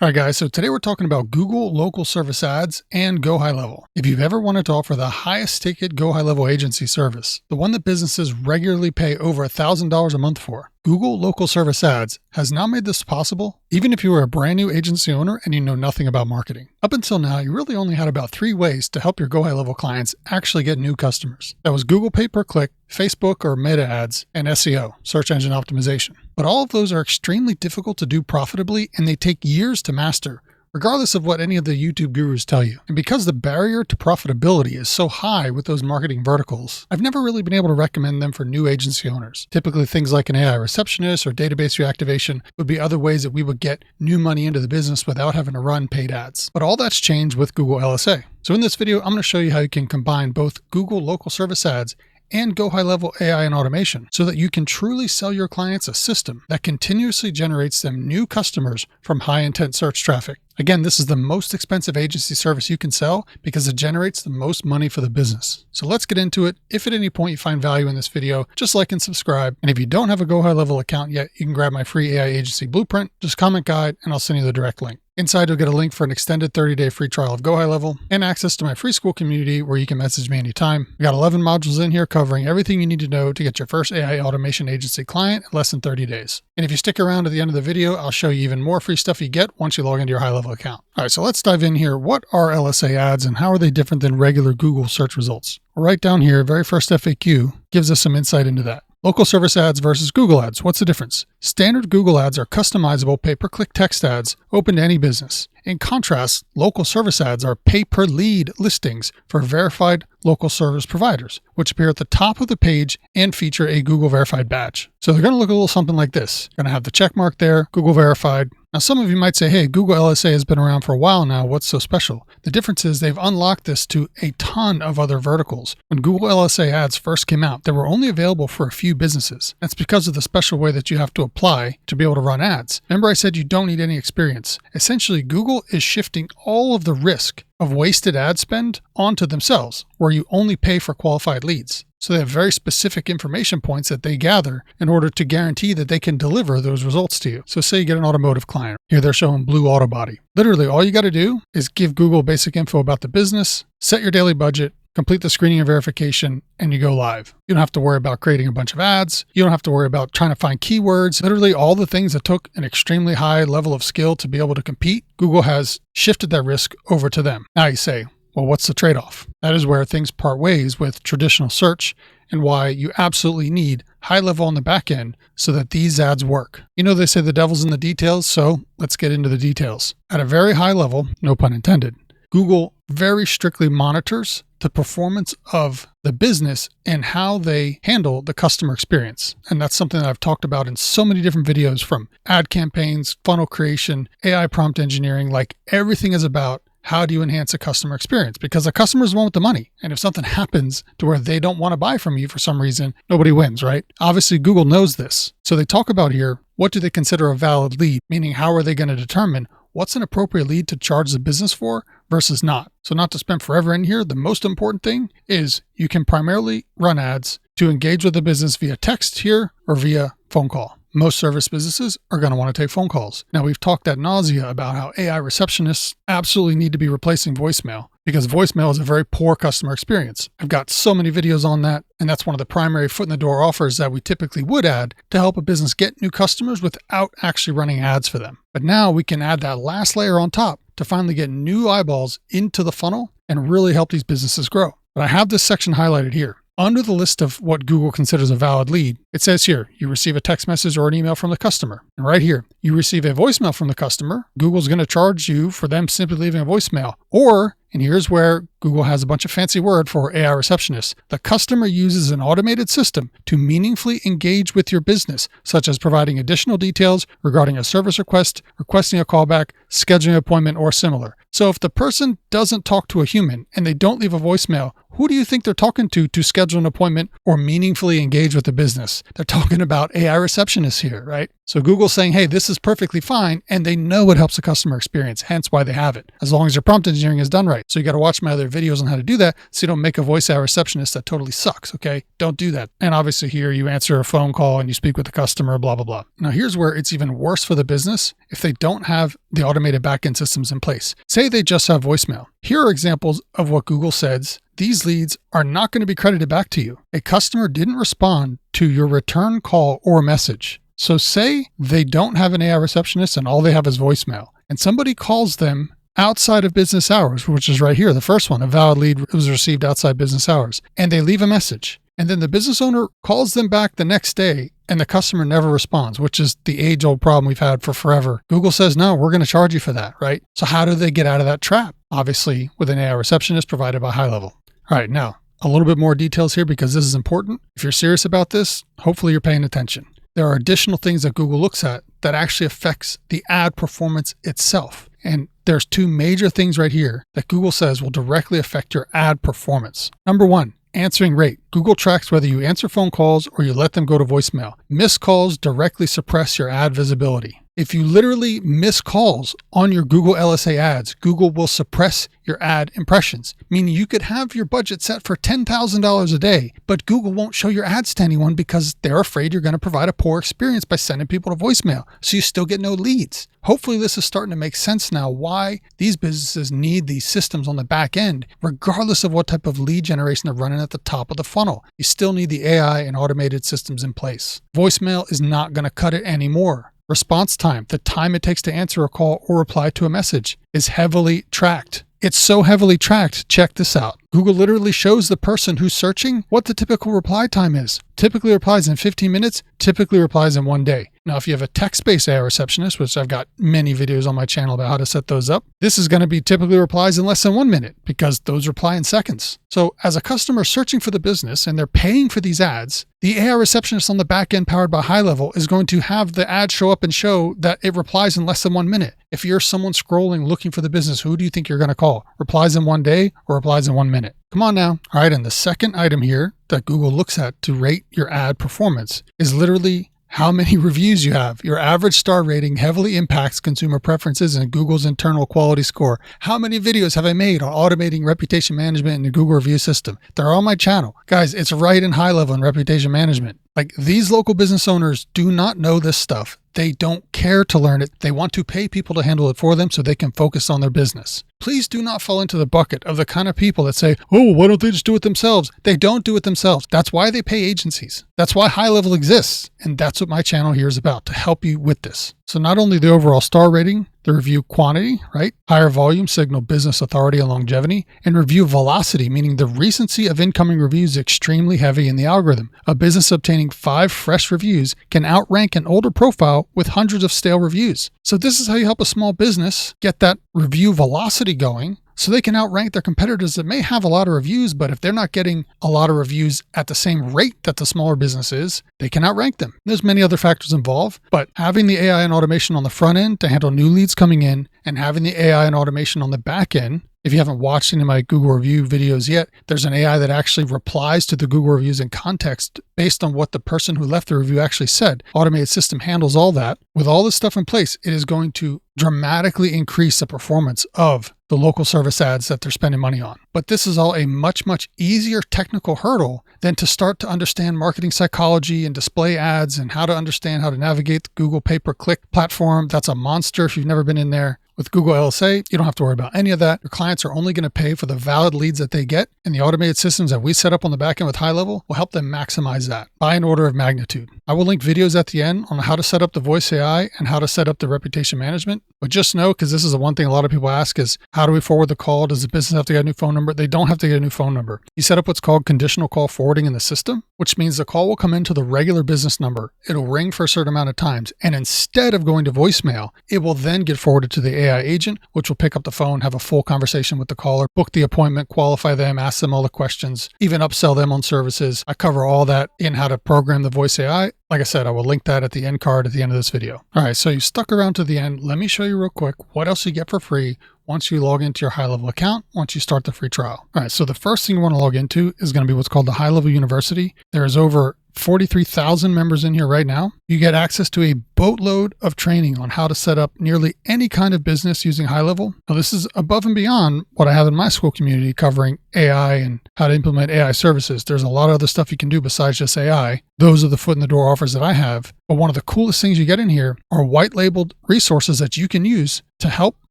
All right, guys, so today we're talking about Google Local Service Ads and GoHighLevel. If you've ever wanted to offer the highest ticket GoHighLevel agency service, the one that businesses regularly pay over $1,000 a month for, Google Local Service Ads has now made this possible, even if you are a brand new agency owner and you know nothing about marketing. Up until now, you really only had about 3 ways to help your GoHighLevel clients actually get new customers. That was Google pay-per-click, Facebook or Meta ads, and SEO, search engine optimization. But all of those are extremely difficult to do profitably and they take years to master, regardless of what any of the YouTube gurus tell you. And because the barrier to profitability is so high with those marketing verticals, I've never really been able to recommend them for new agency owners. Typically things like an AI receptionist or database reactivation would be other ways that we would get new money into the business without having to run paid ads. But all that's changed with Google LSA. So in this video, I'm going to show you how you can combine both Google Local Service Ads and GoHighLevel AI and automation so that you can truly sell your clients a system that continuously generates them new customers from high intent search traffic. Again, this is the most expensive agency service you can sell because it generates the most money for the business. So let's get into it. If at any point you find value in this video, just like and subscribe. And if you don't have a GoHighLevel account yet, you can grab my free AI agency blueprint, just comment guide, and I'll send you the direct link. Inside, you'll get a link for an extended 30-day free trial of GoHighLevel and access to my free school community where you can message me anytime. We got 11 modules in here covering everything you need to know to get your first AI automation agency client in less than 30 days. And if you stick around to the end of the video, I'll show you even more free stuff you get once you log into your HighLevel account. All right, so let's dive in here. What are LSA ads and how are they different than regular Google search results? Right down here, very first FAQ gives us some insight into that. Local service ads versus Google ads. What's the difference? Standard Google ads are customizable pay-per-click text ads open to any business. In contrast, local service ads are pay-per-lead listings for verified local service providers, which appear at the top of the page and feature a Google verified badge. So they're going to look a little something like this. Going to have the check mark there, Google verified. Now, some of you might say, hey, Google LSA has been around for a while now. What's so special? The difference is they've unlocked this to a ton of other verticals. When Google LSA ads first came out, they were only available for a few businesses. That's because of the special way that you have to apply to be able to run ads. Remember I said you don't need any experience. Essentially, Google is shifting all of the risk of wasted ad spend onto themselves, where you only pay for qualified leads. So they have very specific information points that they gather in order to guarantee that they can deliver those results to you. So say you get an automotive client. Here they're showing blue auto body. Literally all you got to do is give Google basic info about the business, set your daily budget, complete the screening and verification, and you go live. You don't have to worry about creating a bunch of ads. You don't have to worry about trying to find keywords. Literally all the things that took an extremely high level of skill to be able to compete, Google has shifted that risk over to them. Now you say, well, what's the trade-off? That is where things part ways with traditional search and why you absolutely need HighLevel on the back end so that these ads work. You know, they say the devil's in the details, so let's get into the details. At a very high level, no pun intended, Google very strictly monitors the performance of the business and how they handle the customer experience. And that's something that I've talked about in so many different videos, from ad campaigns, funnel creation, AI prompt engineering. Like, everything is about how do you enhance a customer experience? Because the customers want the money. And if something happens to where they don't want to buy from you for some reason, nobody wins, right? Obviously, Google knows this. So they talk about here, what do they consider a valid lead? Meaning, how are they going to determine what's an appropriate lead to charge the business for versus not? So not to spend forever in here, the most important thing is you can primarily run ads to engage with the business via text here or via phone call. Most service businesses are going to want to take phone calls. Now, we've talked ad nausea about how AI receptionists absolutely need to be replacing voicemail because voicemail is a very poor customer experience. I've got so many videos on that, and that's one of the primary foot in the door offers that we typically would add to help a business get new customers without actually running ads for them. But now we can add that last layer on top to finally get new eyeballs into the funnel and really help these businesses grow. But I have this section highlighted here. Under the list of what Google considers a valid lead, it says here, you receive a text message or an email from the customer. And right here, you receive a voicemail from the customer. Google's going to charge you for them simply leaving a voicemail. Or, and here's where Google has a bunch of fancy word for AI receptionists. The customer uses an automated system to meaningfully engage with your business, such as providing additional details regarding a service request, requesting a callback, scheduling an appointment, or similar. So if the person doesn't talk to a human and they don't leave a voicemail, who do you think they're talking to schedule an appointment or meaningfully engage with the business? They're talking about AI receptionists here, right? So Google's saying, hey, this is perfectly fine. And they know it helps the customer experience, hence why they have it, as long as your prompt engineering is done right. So you got to watch my other videos on how to do that so you don't make a voice AI receptionist that totally sucks, okay? Don't do that. And obviously here you answer a phone call and you speak with the customer, blah, blah, blah. Now here's where it's even worse for the business if they don't have the automated backend systems in place. Say they just have voicemail. Here are examples of what Google says. These leads are not going to be credited back to you. A customer didn't respond to your return call or message. So say they don't have an AI receptionist and all they have is voicemail, and somebody calls them outside of business hours, which is right here, the first one, a valid lead was received outside business hours, and they leave a message. And then the business owner calls them back the next day and the customer never responds, which is the age-old problem we've had for forever. Google says, no, we're going to charge you for that, right? So how do they get out of that trap? Obviously, with an AI receptionist provided by HighLevel. All right, now, a little bit more details here because this is important. If you're serious about this, hopefully you're paying attention. There are additional things that Google looks at that actually affects the ad performance itself. And there's two major things right here that Google says will directly affect your ad performance. Number one, answering rate. Google tracks whether you answer phone calls or you let them go to voicemail. Missed calls directly suppress your ad visibility. If you literally miss calls on your Google LSA ads, Google will suppress your ad impressions, meaning you could have your budget set for $10,000 a day, but Google won't show your ads to anyone because they're afraid you're going to provide a poor experience by sending people to voicemail, so you still get no leads. Hopefully this is starting to make sense now why these businesses need these systems on the back end, regardless of what type of lead generation they're running at the top of the funnel. You still need the AI and automated systems in place. Voicemail is not going to cut it anymore. Response time, the time it takes to answer a call or reply to a message, is heavily tracked. It's so heavily tracked, check this out. Google literally shows the person who's searching what the typical reply time is. Typically replies in 15 minutes, typically replies in 1 day. Now, if you have a text-based AI receptionist, which I've got many videos on my channel about how to set those up, this is going to be typically replies in less than 1 minute because those reply in seconds. So as a customer searching for the business and they're paying for these ads, the AI receptionist on the back end powered by HighLevel is going to have the ad show up and show that it replies in less than 1 minute. If you're someone scrolling looking for the business, who do you think you're going to call? Replies in 1 day or replies in 1 minute? Come on now. All right, and the second item here that Google looks at to rate your ad performance is literally how many reviews you have. Your average star rating heavily impacts consumer preferences and Google's internal quality score. How many videos have I made on automating reputation management in the Google review system? They're on my channel. Guys, it's right in HighLevel in reputation management. Like, these local business owners do not know this stuff. They don't care to learn it. They want to pay people to handle it for them so they can focus on their business. Please do not fall into the bucket of the kind of people that say, oh, why don't they just do it themselves? They don't do it themselves. That's why they pay agencies. That's why HighLevel exists. And that's what my channel here is about, to help you with this. So not only the overall star rating, the review quantity, right? Higher volume signal business authority and longevity, and review velocity, meaning the recency of incoming reviews is extremely heavy in the algorithm. A business obtaining 5 fresh reviews can outrank an older profile with hundreds of stale reviews. So this is how you help a small business get that review velocity going, so they can outrank their competitors that may have a lot of reviews, but if they're not getting a lot of reviews at the same rate that the smaller business is, they can outrank them. There's many other factors involved, but having the AI and automation on the front end to handle new leads coming in and having the AI and automation on the back end, if you haven't watched any of my Google review videos yet, there's an AI that actually replies to the Google reviews in context based on what the person who left the review actually said. Automated system handles all that. With all this stuff in place, it is going to dramatically increase the performance of the local service ads that they're spending money on. But this is all a much, much easier technical hurdle than to start to understand marketing psychology and display ads and how to understand how to navigate the Google pay-per-click platform. That's a monster if you've never been in there. With Google LSA, you don't have to worry about any of that. Your clients are only going to pay for the valid leads that they get, and the automated systems that we set up on the back end with HighLevel will help them maximize that by an order of magnitude. I will link videos at the end on how to set up the voice AI and how to set up the reputation management. But just know, because this is the one thing a lot of people ask, is how do we forward the call? Does the business have to get a new phone number? They don't have to get a new phone number. You set up what's called conditional call forwarding in the system, which means the call will come into the regular business number. It'll ring for a certain amount of times. And instead of going to voicemail, it will then get forwarded to the AI agent, which will pick up the phone, have a full conversation with the caller, book the appointment, qualify them, ask them all the questions, even upsell them on services. I cover all that in how to program the voice AI. Like I said, I will link that at the end card at the end of this video. All right, so you stuck around to the end. Let me show you real quick what else you get for free once you log into your HighLevel account, once you start the free trial. All right, so the first thing you want to log into is going to be what's called the HighLevel University. There is over 43,000 members in here right now. You get access to a boatload of training on how to set up nearly any kind of business using HighLevel. Now, this is above and beyond what I have in my school community covering AI and how to implement AI services. There's a lot of other stuff you can do besides just AI. Those are the foot in the door offers that I have. But one of the coolest things you get in here are white labeled resources that you can use to help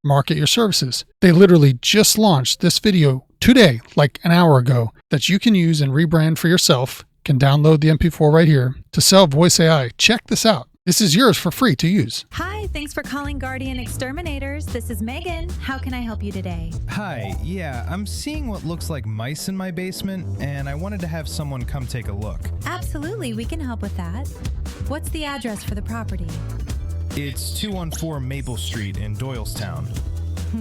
market your services. They literally just launched this video today, like an hour ago, that you can use and rebrand for yourself. Can download the MP4 right here to sell voice AI. Check this out. This is yours for free to use. Hi, thanks for calling Guardian Exterminators. This is Megan. How can I help you today? Hi, yeah, I'm seeing what looks like mice in my basement, and I wanted to have someone come take a look. Absolutely, we can help with that. What's the address for the property? It's 214 Maple Street in Doylestown.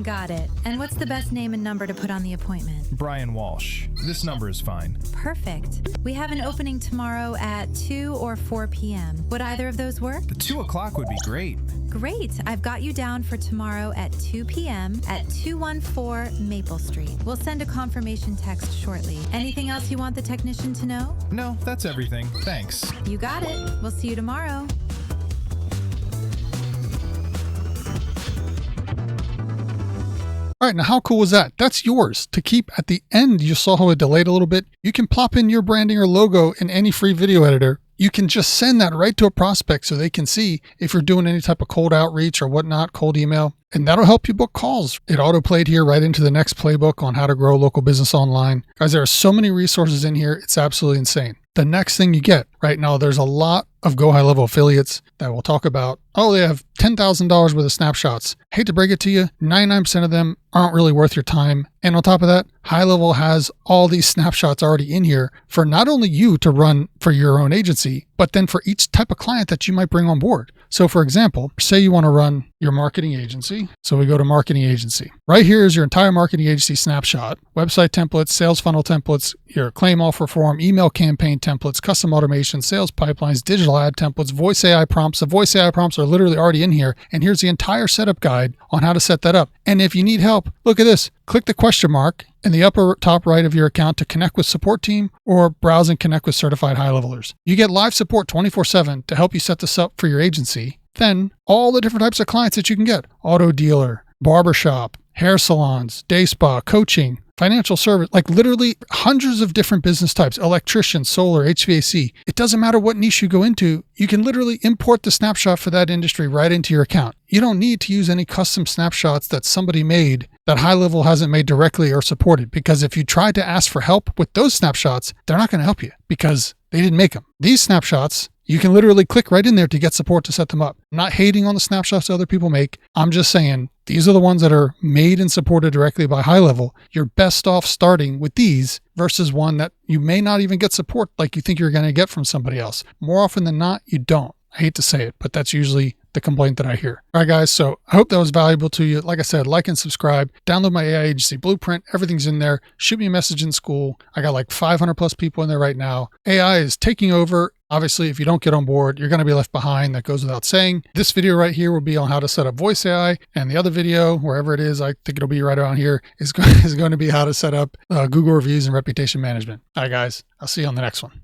Got it. And what's the best name and number to put on the appointment? Brian Walsh. This number is fine. Perfect. We have an opening tomorrow at 2 or 4 p.m. Would either of those work? 2 o'clock would be great. Great. I've got you down for tomorrow at 2 p.m. at 214 Maple Street. We'll send a confirmation text shortly. Anything else you want the technician to know? No, that's everything. Thanks. You got it. We'll see you tomorrow. All right, now how cool was that? That's yours to keep at the end. You saw how it delayed a little bit. You can plop in your branding or logo in any free video editor. You can just send that right to a prospect so they can see if you're doing any type of cold outreach or whatnot, cold email, and that'll help you book calls. It auto-played here right into the next playbook on how to grow a local business online. Guys, there are so many resources in here. It's absolutely insane. The next thing you get right now, there's a lot of GoHighLevel affiliates that will talk about, oh, they have $10,000 worth of snapshots. Hate to break it to you, 99% of them aren't really worth your time. And on top of that, HighLevel has all these snapshots already in here for not only you to run for your own agency, but then for each type of client that you might bring on board. So for example, say you want to run your marketing agency. So we go to marketing agency. Right here is your entire marketing agency snapshot, website templates, sales funnel templates, your claim offer form, email campaign templates, custom automation, sales pipelines, digital ad templates, voice AI prompts. The voice AI prompts are literally already in here. And here's the entire setup guide on how to set that up. And if you need help, look at this. Click the question mark in the upper top right of your account to connect with support team or browse and connect with certified HighLevelers. You get live support 24/7 to help you set this up for your agency. Then all the different types of clients that you can get: auto dealer, barbershop, hair salons, day spa, coaching, financial service, like literally hundreds of different business types, electrician, solar, HVAC. It doesn't matter what niche you go into. You can literally import the snapshot for that industry right into your account. You don't need to use any custom snapshots that somebody made that HighLevel hasn't made directly or supported, because if you try to ask for help with those snapshots, they're not going to help you because they didn't make them. These snapshots, you can literally click right in there to get support to set them up. I'm not hating on the snapshots other people make. I'm just saying these are the ones that are made and supported directly by HighLevel. You're best off starting with these versus one that you may not even get support like you think you're going to get from somebody else. More often than not, you don't. I hate to say it, but that's usually the complaint that I hear. All right, guys. So I hope that was valuable to you. Like I said, like and subscribe, download my AI agency blueprint. Everything's in there. Shoot me a message in school. I got like 500 plus people in there right now. AI is taking over. Obviously, if you don't get on board, you're going to be left behind. That goes without saying. This video right here will be on how to set up voice AI. And the other video, wherever it is, I think it'll be right around here, is going to be how to set up Google reviews and reputation management. All right, guys. I'll see you on the next one.